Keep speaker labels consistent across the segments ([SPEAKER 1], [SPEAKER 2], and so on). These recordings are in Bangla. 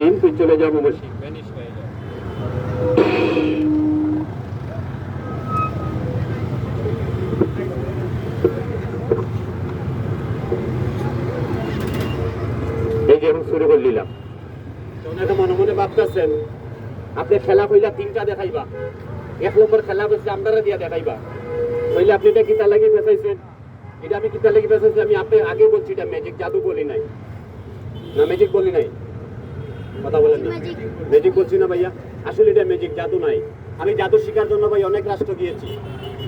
[SPEAKER 1] তুই চলে যাবো বসি ভ্যানিশ হয়ে যাও। এই যে শুরু করে দিলাম। তো মনে মনে ভাবতেছেন আপনি খেলা কইলা তিনটা দেখাইবা, এক নম্বর খেলা বলছে আপনারা দিয়া দেখাইবা, কইলে আপনি এটা কিতা লাগি বেসাইছেন? এটা আমি কিতা লাগি বেসাইছি? আমি আপনি আগে বলছি এটা ম্যাজিক জাদু বলি নাই, না ম্যাজিক বলি নাই, কথা বলেন না। ম্যাজিক বলছি না ভাইয়া, আসলে এটা ম্যাজিক জাদু নাই। আমি জাদু শিখার জন্য ভাই অনেক রাষ্ট্র গিয়েছি,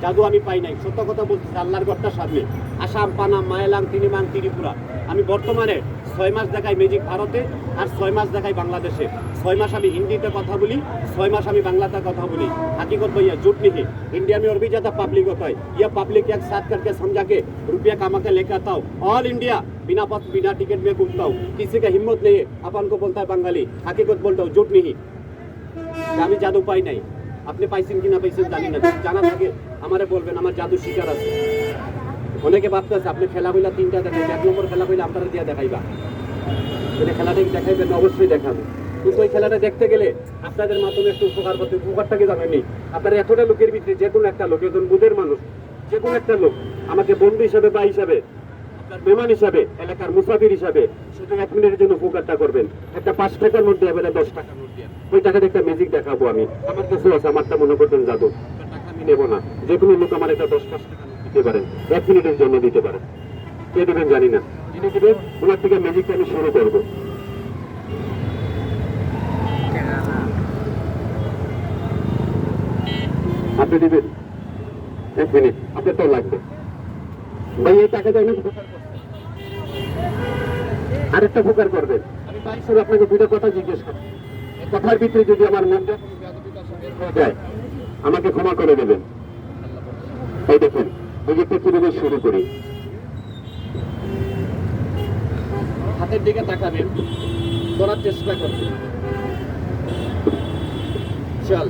[SPEAKER 1] জাদু আমি পাই নাই। সত্য কথা বলছি, আল্লাহর ঘরটার সামনে আসাম, পানাম, মায়ালাং, তিনিমাং, ত্রিপুরা। আমি বর্তমানে 6 মাস দেখাই ম্যাজিক ভারতে, আর 6 মাস দেখাই বাংলাদেশে। 6 মাস আমি হিন্দিতে কথা বলি, 6 मास আমি বাংলাতে কথা বলি। हकीकत भैया झूठ नहीं। इंडिया में और भी ज्यादा पब्लिक होता है। यह पब्लिक एक साथ करके समझा के रुपया कमा के लेकर आता हूँ। ऑल इंडिया बिना बस बिना टिकट में घूमता हूँ। किसी का हिम्मत नहीं है अपन को बोलता है बंगाली। हकीकत बोलता हूँ, झूठ नहीं। আমি জাদু পাই নাই, আপনি পাইছেন কিনা পাইছেন জানি না, জানা থাকে আমারে বলবেন, আমার জাদু শিকার আছে। অনেকে ভাবতেছে আপনি খেলা কইলা তিনটা দেখাইবে, এক নম্বর খেলা কইলা আপনারা দিয়া দেখাইবা। যদি খেলাটা দেখাইবেন অবশ্যই দেখাবো, কিন্তু ওই খেলাটা দেখতে গেলে আপনাদের মাধ্যমে একটু উপকার করতে। উপকারটাকে জানেননি আপনারা, এতটা লোকের ভিতরে যে কোনো একটা লোক, একজন বুধের মানুষ, যে কোনো একটা লোক আমাকে বন্ধু হিসাবে বা হিসাবে, আপনার মেহমান হিসাবে, এলাকার মুসাফির হিসাবে শুধু 1 মিনিটের জন্য উপকারটা করবেন। একটা 5 টাকার নোট দিয়ে, 10 টাকার নোট দিয়ে, ওই টাকাতে একটা ম্যাজিক দেখাবো আমি। আমার কিছু আছে, আমারটা মনে করবেন জাদু, টাকা আমি নেবো না। যে কোনো লোক আমার একটা 10-5 টাকা নোট দিতে পারেন, 1 মিনিটের জন্য দিতে পারেন। কে দেবেন জানি না, যিনি দেবেন ওনার থেকে ম্যাজিকটা আমি শুরু করবো। আপনি দিবেন 1 মিনিট, আপনার তো লাগবে ভাই। এই টাকাটা অনেক উপকার করছে, আরেকটা উপকার করবেন। আমি বাড়ি শুরু আপনাকে 2টা কথা জিজ্ঞেস করব, কথার ভিতরে যদি আমার মনটা হয়ে যায় আমাকে ক্ষমা করে দেবেন। এই দেখুন, এই যে কিভাবে শুরু করি, হাতের দিকে তাকাবেন, করার চেষ্টা করবেন। চল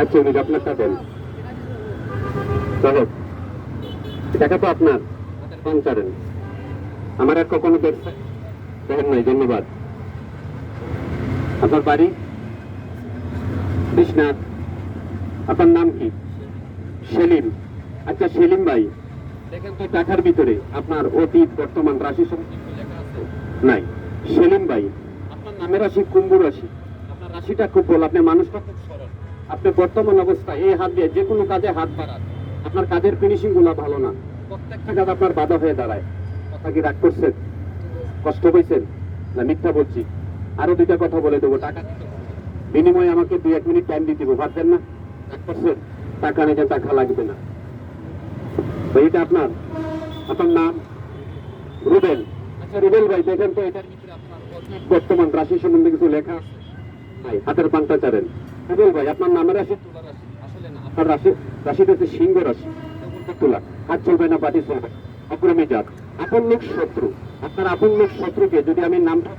[SPEAKER 1] আচ্ছা, উনি আপনারটা দেন। টাকা তো আপনার পৌঁছাবেন, আমার আর কখনো দেখেন নাই। ধন্যবাদ। আপনার বাড়ি বিশ্বনাথ, আপনার নাম কি? সেলিম। আচ্ছা সেলিম ভাই, দেখেন তো টাকার ভিতরে আপনার অতীত, বর্তমান রাশি লেখা আছে নাই? সেলিম ভাই, আপনার নামের রাশি কুম্ভ রাশি। আপনার রাশিটা খুব ভালো, আপনি মানুষটা খুব সরল। আপনি বর্তমান অবস্থায় এই হাত দিয়ে যে কোনো কাজে হাত বাড়ান, আপনার কাজের ফিনিশিং গুলা ভালো না, প্রত্যেকটা কাজ আপনার বাধা হয়ে দাঁড়ায়। কথা কি রাগ করছেন? কষ্ট পাইছেন না মিথ্যা বলছি? আরো 2টা কথা বলে দেবো, টাকা বিনিময়ে আমাকে 2-1 মিনিট টাইম দিতে হবে, ভাবছেন না? রাগ করছেন? টাকা নিতে টাকা লাগবে না ভাই। এটা আপনার, আপনার নাম রুবেল। আচ্ছা রুবেল ভাই, দেখেন তো এটার ভিতরে আপনার বর্তমান রাশি সম্বন্ধে কিছু লেখা আছে? হাতের পান্তা চারেন। রুবেল ভাই, আপনার নামের রাশি তুলা রাশি, আসলে না, আপনার রাশিটা হচ্ছে সিংহ রাশি। তুলা, হাত চলবে না, পাটি চলবে, অগ্রমী জাত। আপন লোক শত্রু, আপনার আপন লোক শত্রুকে যদি আমি নামটা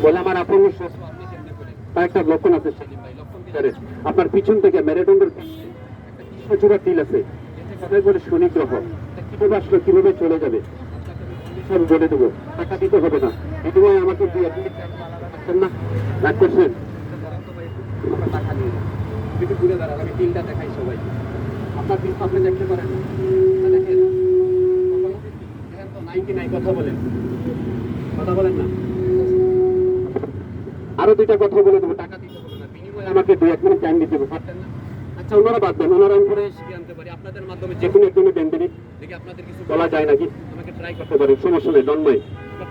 [SPEAKER 1] বলে আমার আপন লোক শত্রু, আপনি কেমনে বলেন? তার একটা লক্ষণ আছে সেলিম ভাই, লক্ষণ কি জানেন? আপনার পিছন থেকে মেরুদণ্ডের একটা কৃষ্ণচূড়া তিল আছে, এটাকে বলে শনি গ্রহ। কিভাবে আসলো, কিভাবে চলে যাবে সব বলে দেবো, টাকা দিতে হবে না। বিনিময়ে আমাকে দিয়ে না, রাগ করছেন? টাকা নিয়ে একটু ঘুরে দাঁড়ান, আমি তিলটা দেখাই সবাই। আপনার কিন্তু আপনি দেখতে পারেন, দেখেন তো নাই কি নাই? কথা বলেন, কথা বলেন না। আরো 2টা কথা বলে দেবো, টাকা দিতে হবে না, বিনিময়ে আমাকে 2-1 মিনিট টাইম দিতে হবে, পারতেন না? আচ্ছা ওনারা বাদ দেন, ওনারা আমি করে শিখে আনতে পারি। আপনাদের মাধ্যমে যে কোনো একজনের দেন দিনই, দেখি আপনাদের কিছু বলা যায় নাকি, আমাকে ট্রাই করতে পারেন, সমস্যা নেই। ডনমাই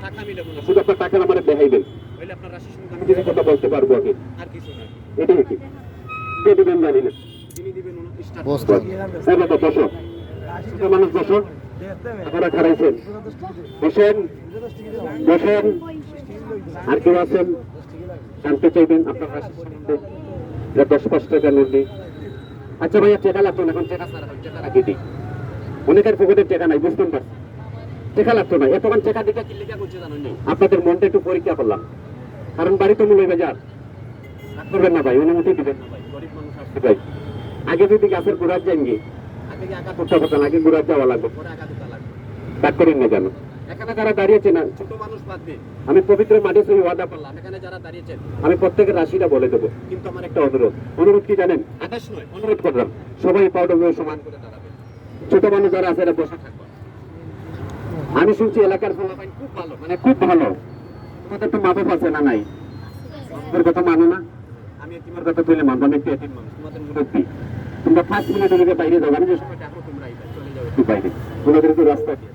[SPEAKER 1] টাকা মিলে না, শুধু আপনার টাকা আমার দেখাইবেন, হইলে আপনার রাশি সঙ্গে আমি কিছু কথা বলতে পারবো আগে, আর কিছু না। এটাই কি কে দিবেন জানি না, যিনি দিবেন ওনার বসো, মানুষ বসো, আপনারা খারাইছেন, বসেন বসেন। আর কেউ আছেন জানতে চাইবেন আপনার রাশি সম্বন্ধে? 10-5 টাকা নোট দিই। আচ্ছা ভাইয়া, টাকা লাগতো না, এখন টাকা ছাড়া টাকা রাখি দিই। অনেকের পকেটের টাকা নাই, বুঝতেন পারছি, টাকা লাগতো না। এতক্ষণ টাকা দিকে কি লেখা করছে জানেন? আপনাদের মনটা একটু পরীক্ষা করলাম, কারণ বাড়ি তো মূল্য বাজার। রাগ করবেন না ভাই, অনুমতি দিবেন না ভাই, গরিব মানুষ আসছে ভাই। আগে যদি গাছের গোড়ার যান গিয়ে আগে আঁকা করতে পারতেন, আগে গোড়ার যাওয়া লাগবে, পরে আঁকা দিতে লাগবে। রাগ করেন না জানো? এখানে যারা দাঁড়িয়েছেন ছোট মানুষ বাদ দিয়ে আমি পবিত্র মাঠে সই ওয়াদা করলাম এখানে যারা দাঁড়িয়েছেন আমি প্রত্যেকের রাশিটা বলে দেবো, কিন্তু আমার একটা অনুরোধ কি জানেন? আদেশ নয়, অনুরোধ করলাম সবাই পাউডার সমান করে দাঁড়াবে। ছোট মানুষ যারা আছে এরা বসে থাকবে। আমি শুনছি এলাকার ফলাফল খুব ভালো, মানে খুব ভালো। তোমাদের তো মাপে আছে না নাই? তোমার কথা মানো না, আমি তোমার কথা তুলে মানবো। আমি একটু এতিম মানুষ, তোমাদের মুরব্বী। তোমরা 5 মিনিটের বাইরে যাও, আমি যে সময় ডাকবো তোমরা চলে যাও একটু বাইরে, তোমাদের একটু রাস্তা দিয়ে